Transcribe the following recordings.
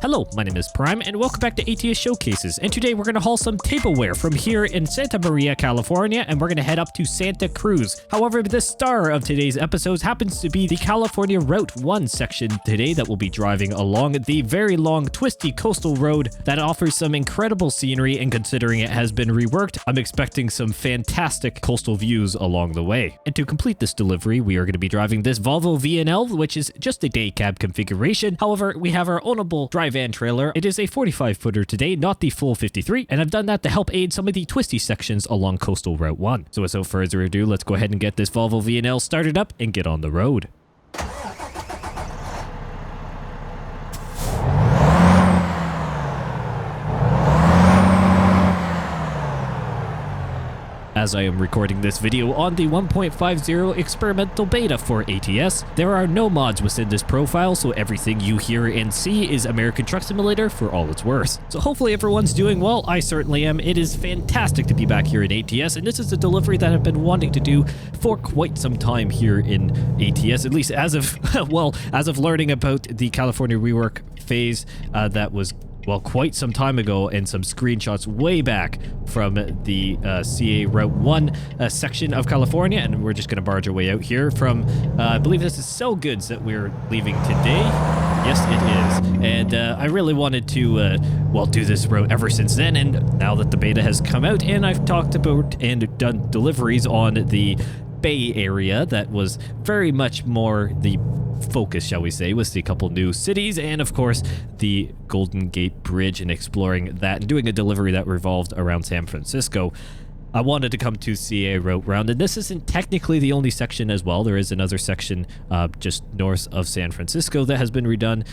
Hello, my name is Prime, and welcome back to ATS Showcases, and today we're going to haul some tableware from here in Santa Maria, California, and we're going to head up to Santa Cruz. However, the star of today's episodes happens to be the California Route 1 section today that will be driving along the very long, twisty coastal road that offers some incredible scenery, and considering it has been reworked, I'm expecting some fantastic coastal views along the way. And to complete this delivery, we are going to be driving this Volvo VNL, which is just a day cab configuration. However, we have our ownable dry van trailer. It is a 45-footer today, not the full 53, and I've done that to help aid some of the twisty sections along Coastal Route 1. So without further ado, let's go ahead and get this Volvo VNL started up and get on the road. As I am recording this video on the 1.50 experimental beta for ATS, there are no mods within this profile, so everything you hear and see is American Truck Simulator for all it's worth. So hopefully everyone's doing well. I certainly am. It is fantastic to be back here in ATS, and this is a delivery that I've been wanting to do for quite some time here in ATS, at least as of, well, as of learning about the California rework phase that was quite some time ago, and some screenshots way back from the CA Route 1 section of California, and we're just going to barge our way out here from, I believe this is Sell Goods that we're leaving today. Yes, it is. And I really wanted to, do this route ever since then, and now that the beta has come out, and I've talked about and done deliveries on the Bay Area, that was very much more the focus, shall we say, was the couple new cities, and of course the Golden Gate Bridge, and exploring that and doing a delivery that revolved around San Francisco. I wanted to come to CA Route Round, and this isn't technically the only section as well. There is another section just north of San Francisco that has been redone,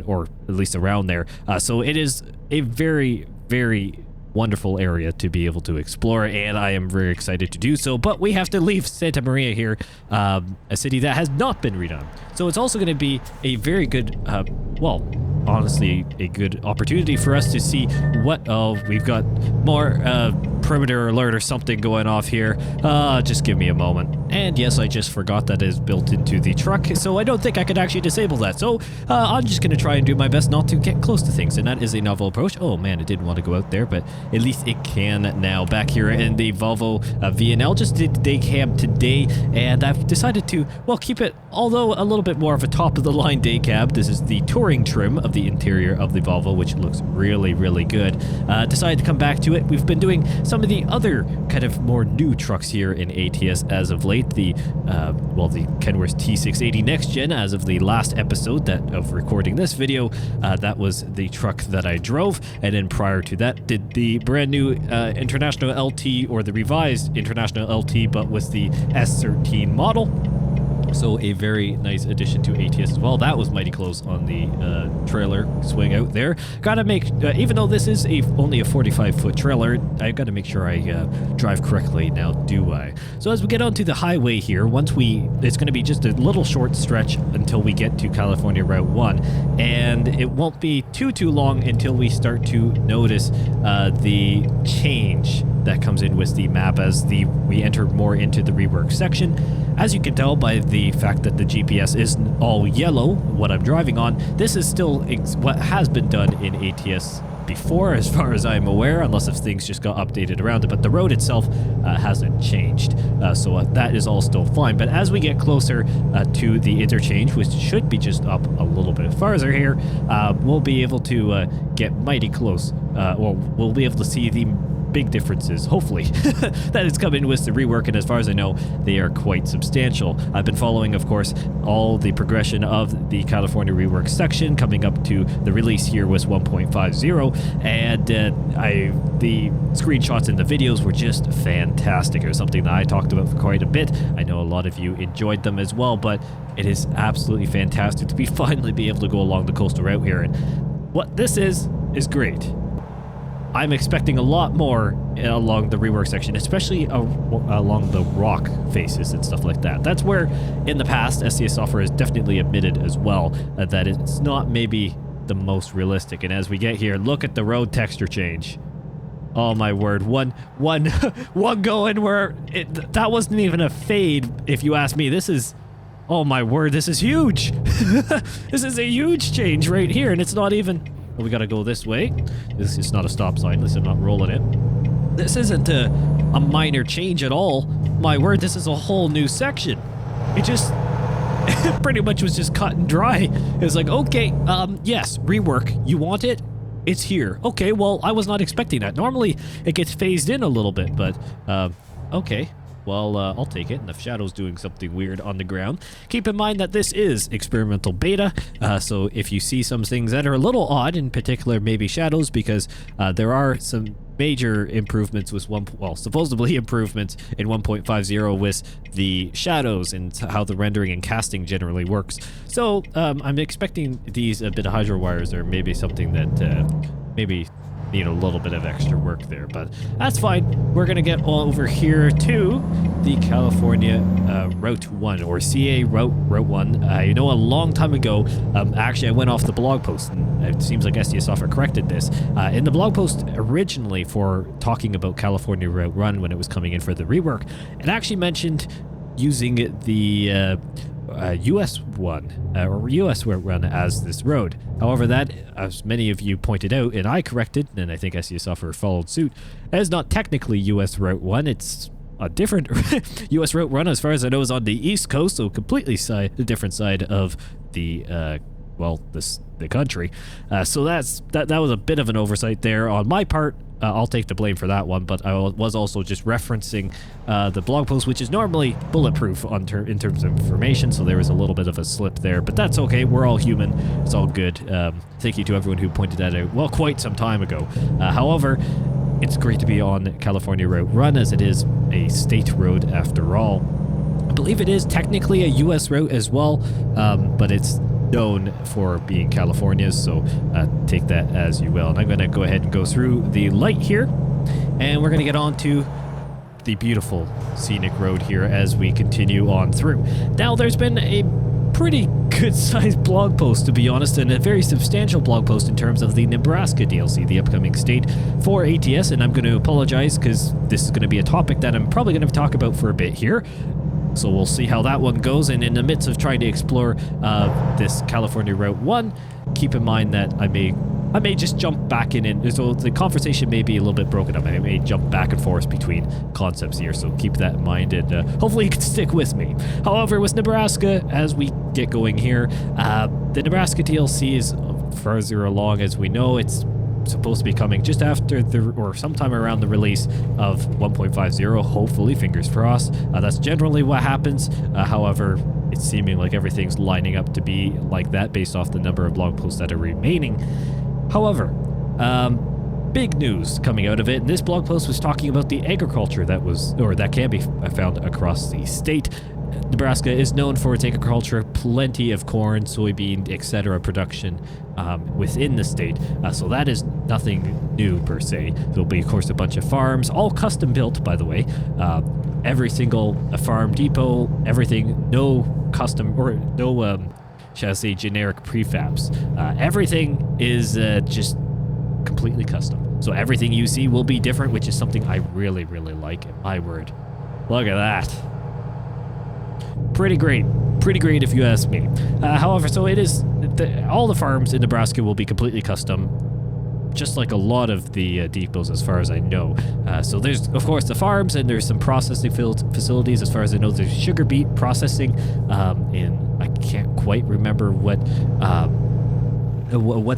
or at least around there. So it is a very, very wonderful area to be able to explore, and I am very excited to do so. But we have to leave Santa Maria here, a city that has not been redone. So it's also going to be a very good, honestly, a good opportunity for us to see what, we've got more perimeter alert or something going off here. Just give me a moment. And yes, I just forgot that is built into the truck, so I don't think I could actually disable that. So I'm just going to try and do my best not to get close to things, and that is a novel approach. Oh man, it didn't want to go out there, but at least it can now. Back here in the Volvo VNL, just did day cab today, and I've decided to, keep it, although a little bit more of a top-of-the-line day cab. This is the touring trim of the interior of the Volvo, which looks really, really good. Decided to come back to it. We've been doing some of the other kind of more new trucks here in ATS as of late. The Kenworth T680 Next Gen, as of the last episode of recording this video, that was the truck that I drove, and then prior to that did the brand new International LT, or the revised International LT, but with the S13 model. So a very nice addition to ATS as well. That was mighty close on the trailer swing out there. Gotta make, even though this is only a 45-foot trailer, I gotta make sure I drive correctly now, do I? So as we get onto the highway here, it's gonna be just a little short stretch until we get to California Route 1, and it won't be too long until we start to notice the change that comes in with the map as we enter more into the rework section. As you can tell by the fact that the GPS is all yellow, what I'm driving on, this is still what has been done in ATS before, as far as I'm aware, unless if things just got updated around it, but the road itself hasn't changed, so that is all still fine. But as we get closer to the interchange, which should be just up a little bit farther here, we'll be able to get mighty close, we'll be able to see the big differences, hopefully, that is coming with the rework, and as far as I know, they are quite substantial. I've been following, of course, all the progression of the California rework section, coming up to the release here was 1.50, and the screenshots and the videos were just fantastic. It was something that I talked about for quite a bit. I know a lot of you enjoyed them as well, but it is absolutely fantastic to finally be able to go along the coastal route here, and what this is great. I'm expecting a lot more along the rework section, especially along the rock faces and stuff like that. That's where, in the past, SCS Software has definitely admitted as well that it's not maybe the most realistic. And as we get here, look at the road texture change. Oh my word, one going where that wasn't even a fade, if you ask me. This is, oh my word, this is huge. This is a huge change right here, and it's not even Well, we gotta go this way. This is not a stop sign. At least I'm not rolling it. This isn't a minor change at all. My word, this is a whole new section. It just pretty much was just cut and dry. It was like, okay, yes, rework. You want it? It's here. Okay, well, I was not expecting that. Normally, it gets phased in a little bit, but okay. Well, I'll take it. And the shadow's doing something weird on the ground. Keep in mind that this is experimental beta, so if you see some things that are a little odd, in particular maybe shadows, because there are some major improvements with supposedly improvements in 1.50 with the shadows and how the rendering and casting generally works. So I'm expecting these bit of hydro wires or maybe something that maybe need a little bit of extra work there, but that's fine. We're gonna get over here to the California Route 1 or CA Route 1. You know, a long time ago, actually I went off the blog post, and it seems like STS Software corrected this. In the blog post originally for talking about California Route 1 when it was coming in for the rework, it actually mentioned using the US one or US Route 1 as this road. However, that, as many of you pointed out, and I corrected, and I think STS Software followed suit, that is not technically US Route 1. It's a different US Route 1, as far as I know, is on the East Coast, so completely the different side of the the country. So that was a bit of an oversight there on my part. I'll take the blame for that one, but I was also just referencing the blog post, which is normally bulletproof in terms of information, so there was a little bit of a slip there, but that's okay. We're all human. It's all good. Thank you to everyone who pointed that out, well, quite some time ago. However, it's great to be on California Route 1, as it is a state road after all. I believe it is technically a U.S. route as well, but it's known for being California's, so take that as you will. And I'm going to go ahead and go through the light here, and we're going to get on to the beautiful scenic road here as we continue on through. Now, there's been a pretty good-sized blog post, to be honest, and a very substantial blog post in terms of the Nebraska DLC, the upcoming state for ATS, and I'm going to apologize because this is going to be a topic that I'm probably going to talk about for a bit here. So we'll see how that one goes, and in the midst of trying to explore this California Route 1, keep in mind that I may just jump back in, and so the conversation may be a little bit broken up. I may jump back and forth between concepts here, so keep that in mind, and hopefully you can stick with me. However, with Nebraska, as we get going here, the Nebraska DLC is further along. As we know, it's supposed to be coming just after or sometime around the release of 1.50, hopefully, fingers crossed. That's generally what happens. However, it's seeming like everything's lining up to be like that based off the number of blog posts that are remaining. However, big news coming out of it, and this blog post was talking about the agriculture that can be found across the state. Nebraska is known for its agriculture, plenty of corn, soybean, etc. production within the state. So that is nothing new per se. There'll be, of course, a bunch of farms, all custom built, by the way. Every single farm depot, everything, no custom or no, shall I say, generic prefabs. Everything is just completely custom. So everything you see will be different, which is something I really, really like. My word. Look at that. Pretty great if you ask me. However, so it is, all the farms in Nebraska will be completely custom, just like a lot of the depots as far as I know. So there's, of course, the farms, and there's some processing facilities. As far as I know, there's sugar beet processing in, I can't quite remember what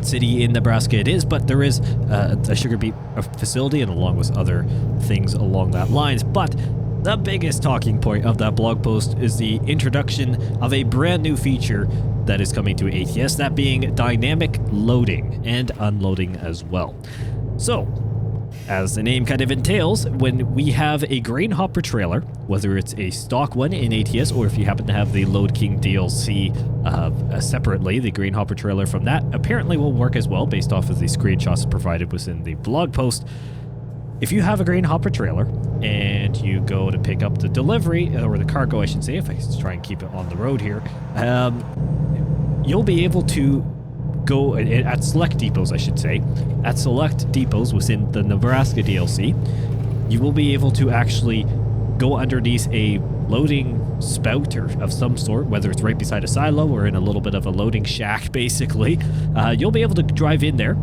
city in Nebraska it is, but there is a sugar beet facility, and along with other things along that lines. But the biggest talking point of that blog post is the introduction of a brand new feature that is coming to ATS, that being dynamic loading and unloading as well. So, as the name kind of entails, when we have a grain hopper trailer, whether it's a stock one in ATS or if you happen to have the Load King DLC separately, the grain hopper trailer from that apparently will work as well based off of the screenshots provided within the blog post. If you have a grain hopper trailer and you go to pick up the delivery, or the cargo I should say, if I try and keep it on the road here, you'll be able to go at select depots, I should say, at select depots within the Nebraska DLC, you will be able to actually go underneath a loading spout or of some sort, whether it's right beside a silo or in a little bit of a loading shack, basically. You'll be able to drive in there,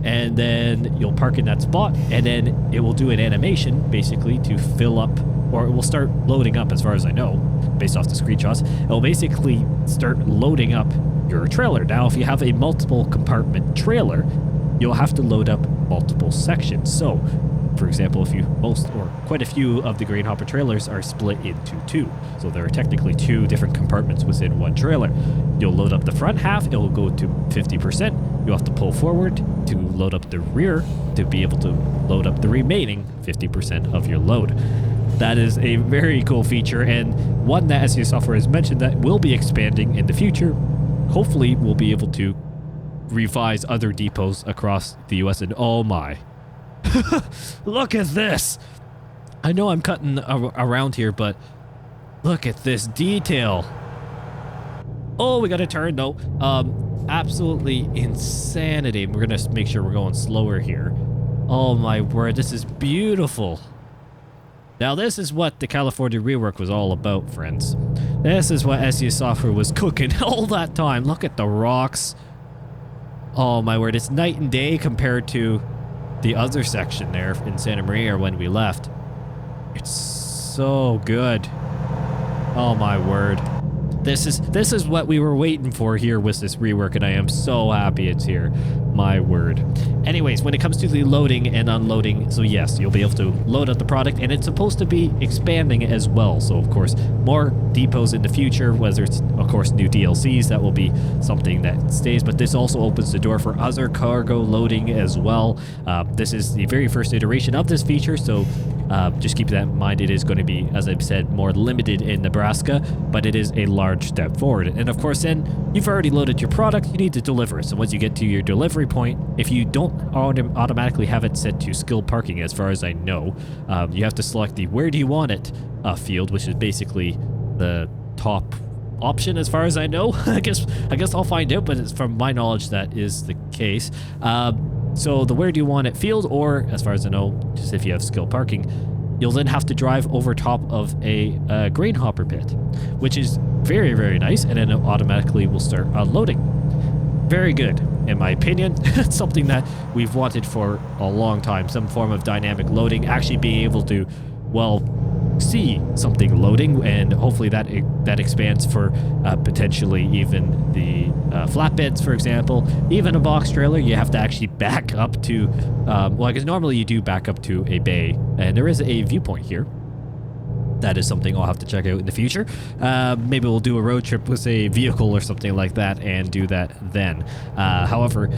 and then you'll park in that spot, and then it will do an animation basically to fill up, or it will start loading up, as far as I know, based off the screenshots. It will basically start loading up your trailer. Now, if you have a multiple compartment trailer, you'll have to load up multiple sections. So, for example, if you quite a few of the grain hopper trailers are split into two. So there are technically two different compartments within one trailer. You'll load up the front half, it will go to 50%. You'll have to pull forward to load up the rear to be able to load up the remaining 50% of your load. That is a very cool feature, and one that SES Software has mentioned that will be expanding in the future. Hopefully, we'll be able to revise other depots across the US, and oh my. Look at this. I know I'm cutting around here, but look at this detail. Oh, we got to turn though. Absolutely insanity. We're gonna make sure we're going slower here. Oh my word, this is beautiful. Now this is what the California rework was all about, friends. This is what SES Software was cooking all that time. Look at the rocks. Oh my word, it's night and day compared to the other section there in Santa Maria when we left. It's so good. Oh my word. This is what we were waiting for here with this rework, and I am so happy it's here. My word. Anyways, when it comes to the loading and unloading, so yes, you'll be able to load up the product, and it's supposed to be expanding as well. So of course, more depots in the future, whether it's of course new DLCs, that will be something that stays, but this also opens the door for other cargo loading as well. This is the very first iteration of this feature, so just keep that in mind. It is going to be, as I've said, more limited in Nebraska, but it is a large step forward. And of course, then you've already loaded your product, you need to deliver it. So once you get to your delivery point, if you don't automatically have it set to skilled parking, as far as I know, you have to select the where do you want it field, which is basically the top option, as far as I know. I guess I'll find out, but it's from my knowledge that is the case. So the where do you want it field, or as far as I know, just if you have skilled parking, you'll then have to drive over top of a grain hopper pit, which is very, very nice, and then it automatically will start unloading. Very good, in my opinion. It's something that we've wanted for a long time, some form of dynamic loading, actually being able to, well, see something loading, and hopefully that expands for potentially even the flatbeds, for example. Even a box trailer, you have to actually back up to, well, I guess normally you do back up to a bay, and there is a viewpoint here. That is something I'll have to check out in the future. Maybe we'll do a road trip with a vehicle or something like that and do that then. However,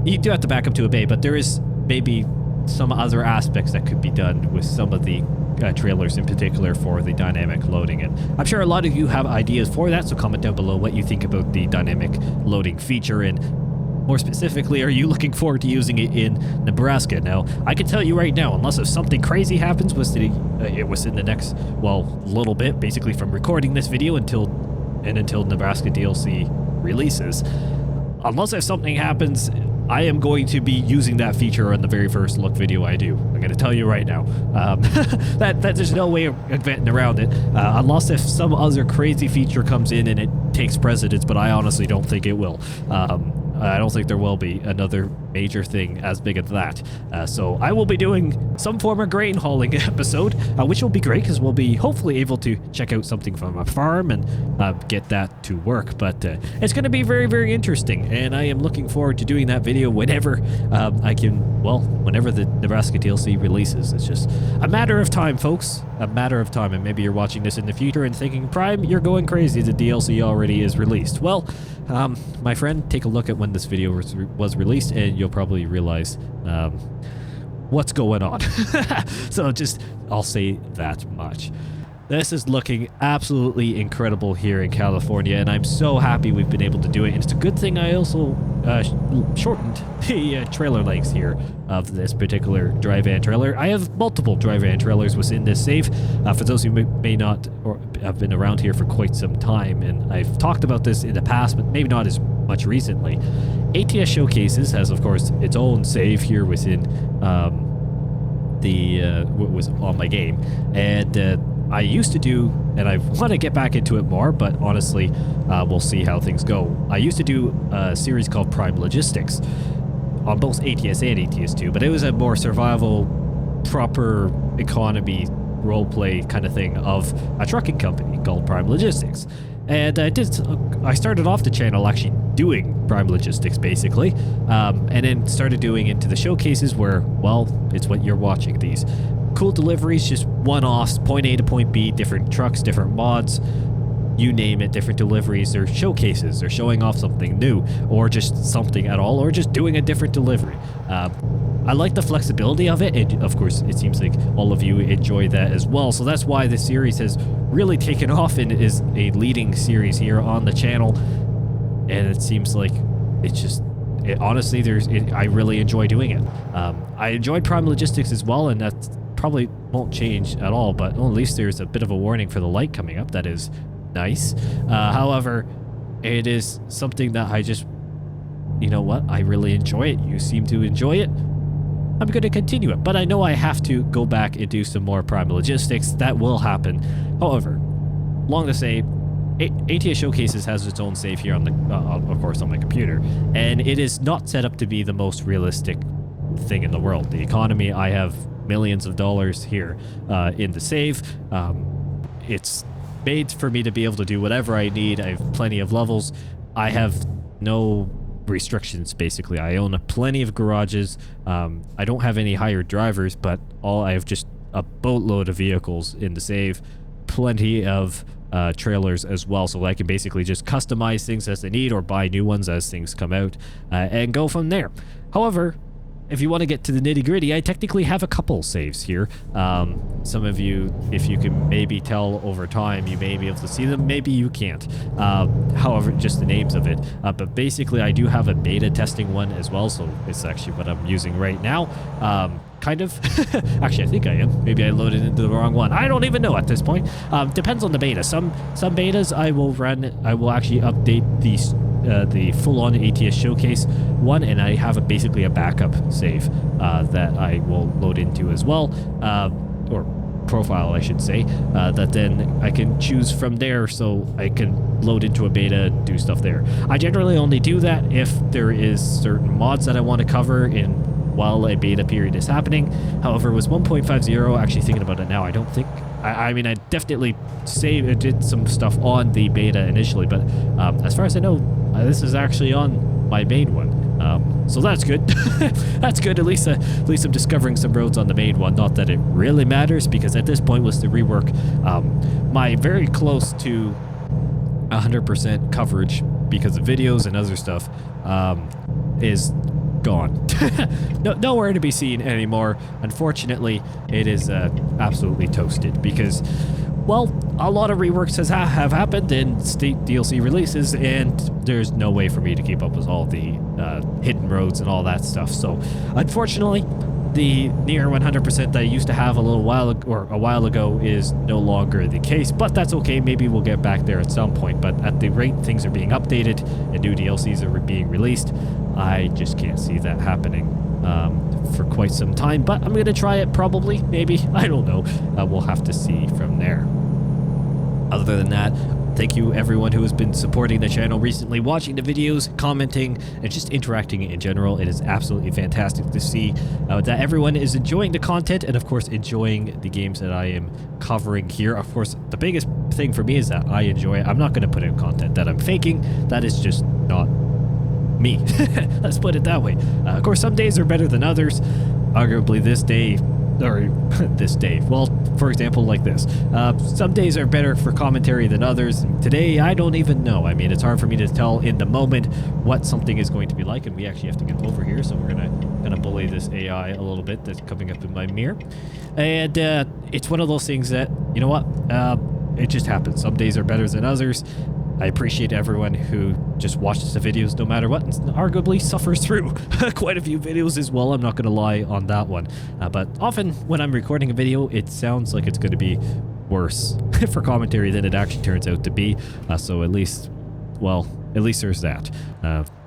you do have to back up to a bay, but there is maybe some other aspects that could be done with some of the trailers in particular for the dynamic loading. And I'm sure a lot of you have ideas for that, so comment down below what you think about the dynamic loading feature, and more specifically, are you looking forward to using it in Nebraska? Now, I can tell you right now, unless if something crazy happens within the next, well, little bit, basically from recording this video until Nebraska DLC releases, unless if something happens, I am going to be using that feature on the very first look video I do. I'm going to tell you right now. That there's no way of getting around it, unless if some other crazy feature comes in and it takes precedence, but I honestly don't think it will. I don't think there will be another major thing as big as that. So I will be doing some form of grain hauling episode, which will be great because we'll be hopefully able to check out something from a farm and get that to work. But it's going to be very, very interesting, and I am looking forward to doing that video whenever I can, well, whenever the Nebraska DLC releases. It's just a matter of time, folks. A matter of time. And maybe you're watching this in the future and thinking, Prime, you're going crazy. The DLC already is released. Well, my friend, take a look at when this video was released, and you'll probably realize what's going on. So I'll say that much. This is looking absolutely incredible here in California, and I'm so happy we've been able to do it. And it's a good thing I also shortened the trailer lengths here of this particular dry van trailer. I have multiple dry van trailers within this save. For those who may not or have been around here for quite some time, and I've talked about this in the past, but maybe not as much recently. ATS Showcases has, of course, its own save here within what was on my game, and I used to do, and I want to get back into it more, but honestly, we'll see how things go. I used to do a series called Prime Logistics. on both ATS and ATS2, but it was a more survival, proper economy roleplay kind of thing of a trucking company called Prime Logistics. And I started off the channel actually doing Prime Logistics basically, and then started doing into the showcases where, well, it's what you're watching, these cool deliveries, just one-offs, point A to point B, different trucks, different mods, you name it, different deliveries or showcases or showing off something new or just something at all or just doing a different delivery. I like the flexibility of it, and of course it seems like all of you enjoy that as well, so that's why this series has really taken off and is a leading series here on the channel. And it seems like it's just honestly I really enjoy doing it. I enjoyed Prime Logistics as well, and that probably won't change at all, but at least there's a bit of a warning for the light coming up. That is nice. However, it is something that I just, you know what, I really enjoy it. You seem to enjoy it. I'm going to continue it, but I know I have to go back and do some more Prime Logistics. That will happen. However, long to say, ATS Showcases has its own save here on the, of course, on my computer, and it is not set up to be the most realistic thing in the world. The economy, I have millions of dollars here in the save. It's made for me to be able to do whatever I need. I have plenty of levels. I have no restrictions basically. I own plenty of garages. I don't have any hired drivers, but I have just a boatload of vehicles in the save, plenty of trailers as well, so I can basically just customize things as they need or buy new ones as things come out and go from there. However, if you want to get to the nitty-gritty, I technically have a couple saves here. Some of you, if you can maybe tell over time, you may be able to see them, maybe you can't. However, just the names of it. But basically, I do have a beta testing one as well, so it's actually what I'm using right now. Kind of. Actually, I think I am. Maybe I loaded into the wrong one. I don't even know at this point. Depends on the beta. Some betas I will run. I will actually update the full-on ATS showcase one, and I have basically a backup save that I will load into as well, or profile I should say, that then I can choose from there, so I can load into a beta and do stuff there. I generally only do that if there is certain mods that I want to cover while a beta period is happening. However, with 1.50, actually thinking about it now, I don't think, I mean, I definitely did some stuff on the beta initially, but as far as I know, this is actually on my main one. So that's good. That's good. At least I'm discovering some roads on the main one. Not that it really matters, because at this point with the rework, my very close to 100% coverage because of videos and other stuff is gone. Nowhere to be seen anymore. Unfortunately, it is absolutely toasted because, well, a lot of reworks have happened in state DLC releases, and there's no way for me to keep up with all the hidden roads and all that stuff. So, unfortunately, the near 100% that I used to have a while ago is no longer the case, but that's okay. Maybe we'll get back there at some point. But at the rate things are being updated and new DLCs are being released, I just can't see that happening for quite some time. But I'm going to try it probably, maybe. I don't know. We'll have to see from there. Other than that, thank you everyone who has been supporting the channel recently, watching the videos, commenting, and just interacting in general. It is absolutely fantastic to see that everyone is enjoying the content and of course enjoying the games that I am covering here. Of course, the biggest thing for me is that I enjoy it. I'm not going to put in content that I'm faking. That is just not me. Let's put it that way. Of course, some days are better than others. Arguably this day, well, for example, like this. Some days are better for commentary than others. Today, I don't even know. I mean, it's hard for me to tell in the moment what something is going to be like, and we actually have to get over here, so we're gonna bully this AI a little bit that's coming up in my mirror. And it's one of those things that, you know what, it just happens. Some days are better than others. I appreciate everyone who just watches the videos no matter what and arguably suffers through quite a few videos as well. I'm not going to lie on that one. But often when I'm recording a video, it sounds like it's going to be worse for commentary than it actually turns out to be. So at least, well, at least there's that.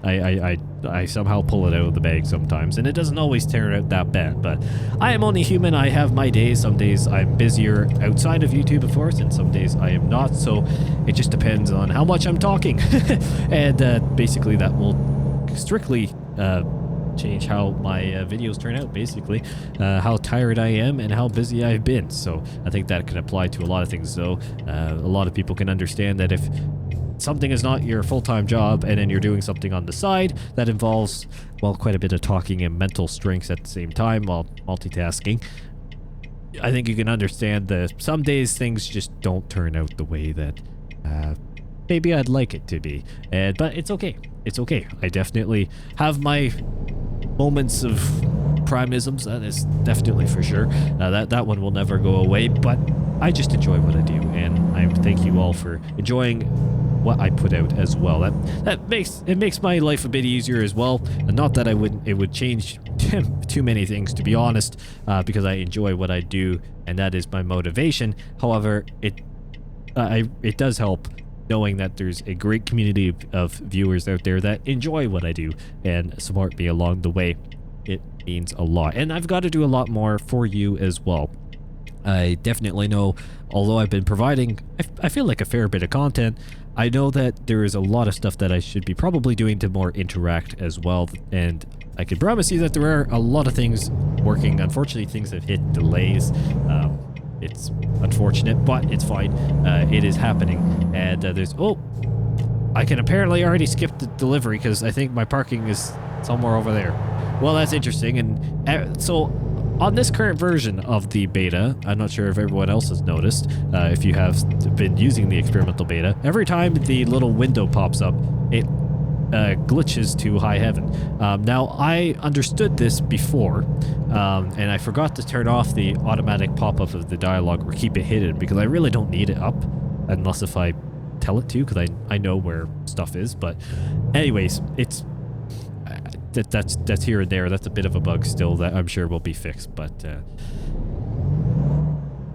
I somehow pull it out of the bag sometimes, and it doesn't always turn out that bad, but I am only human. I have my days. Some days I'm busier outside of YouTube, of course, and some days I am not, so it just depends on how much I'm talking. And basically that will strictly change how my videos turn out, basically. How tired I am and how busy I've been. So I think that can apply to a lot of things, though. A lot of people can understand that if something is not your full-time job and then you're doing something on the side that involves, well, quite a bit of talking and mental strength at the same time while multitasking, I think you can understand that some days things just don't turn out the way that maybe I'd like it to be. But it's okay. It's okay. I definitely have my moments of primisms, that is definitely for sure. That one will never go away, but I just enjoy what I do, and I thank you all for enjoying what I put out as well. That makes my life a bit easier as well. And not that it would change too many things, to be honest, because I enjoy what I do, and that is my motivation. However, it does help knowing that there's a great community of viewers out there that enjoy what I do and support me along the way. It means a lot, and I've got to do a lot more for you as well. I definitely know, although I've been providing, I feel like a fair bit of content, I know that there is a lot of stuff that I should be probably doing to more interact as well, and I can promise you that there are a lot of things working. Unfortunately, things have hit delays. It's unfortunate, but it's fine. It is happening, and there's... Oh! I can apparently already skip the delivery because I think my parking is somewhere over there. Well, that's interesting, and so... On this current version of the beta, I'm not sure if everyone else has noticed, if you have been using the experimental beta, every time the little window pops up, it glitches to high heaven. Now, I understood this before, and I forgot to turn off the automatic pop-up of the dialogue or keep it hidden, because I really don't need it up, unless if I tell it to, because I know where stuff is. But anyways, it's... That's here and there. That's a bit of a bug still that I'm sure will be fixed. But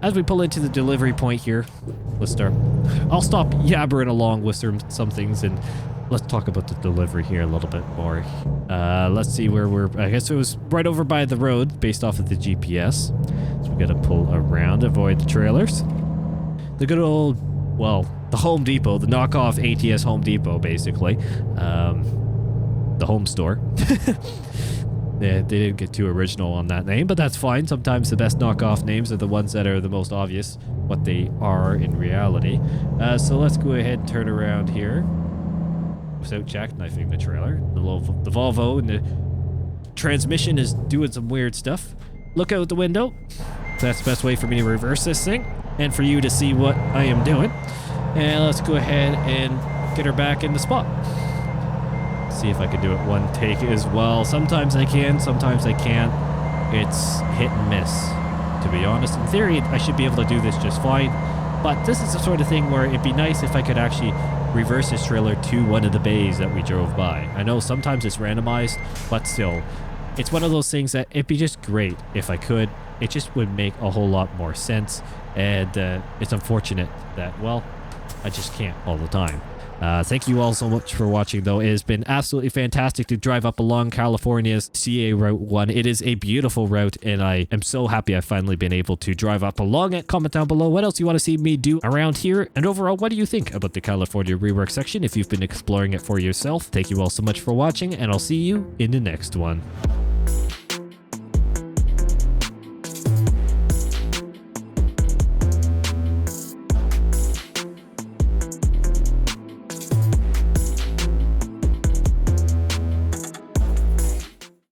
as we pull into the delivery point here, let's start. I'll stop yabbering along with some things, and let's talk about the delivery here a little bit more. Let's see where we're... I guess it was right over by the road based off of the GPS. So we got to pull around, avoid the trailers. The good old, well, the Home Depot, the knockoff ATS Home Depot, basically. The home store. They didn't get too original on that name, but that's fine. Sometimes the best knockoff names are the ones that are the most obvious what they are in reality. So let's go ahead and turn around here without jackknifing the trailer. The Volvo and the transmission is doing some weird stuff. Look out the window. That's the best way for me to reverse this thing and for you to see what I am doing. And let's go ahead and get her back in the spot. See if I can do it one take as well. Sometimes I can, sometimes I can't. It's hit and miss, to be honest. In theory, I should be able to do this just fine, but this is the sort of thing where it'd be nice if I could actually reverse this trailer to one of the bays that we drove by. I know sometimes it's randomized, but still, it's one of those things that it'd be just great if I could. It just would make a whole lot more sense, and it's unfortunate that, well, I just can't all the time. Thank you all so much for watching, though. It has been absolutely fantastic to drive up along California's CA Route 1. It is a beautiful route, and I am so happy I've finally been able to drive up along it. Comment down below what else you want to see me do around here, and overall, what do you think about the California rework section if you've been exploring it for yourself. Thank you all so much for watching, and I'll see you in the next one.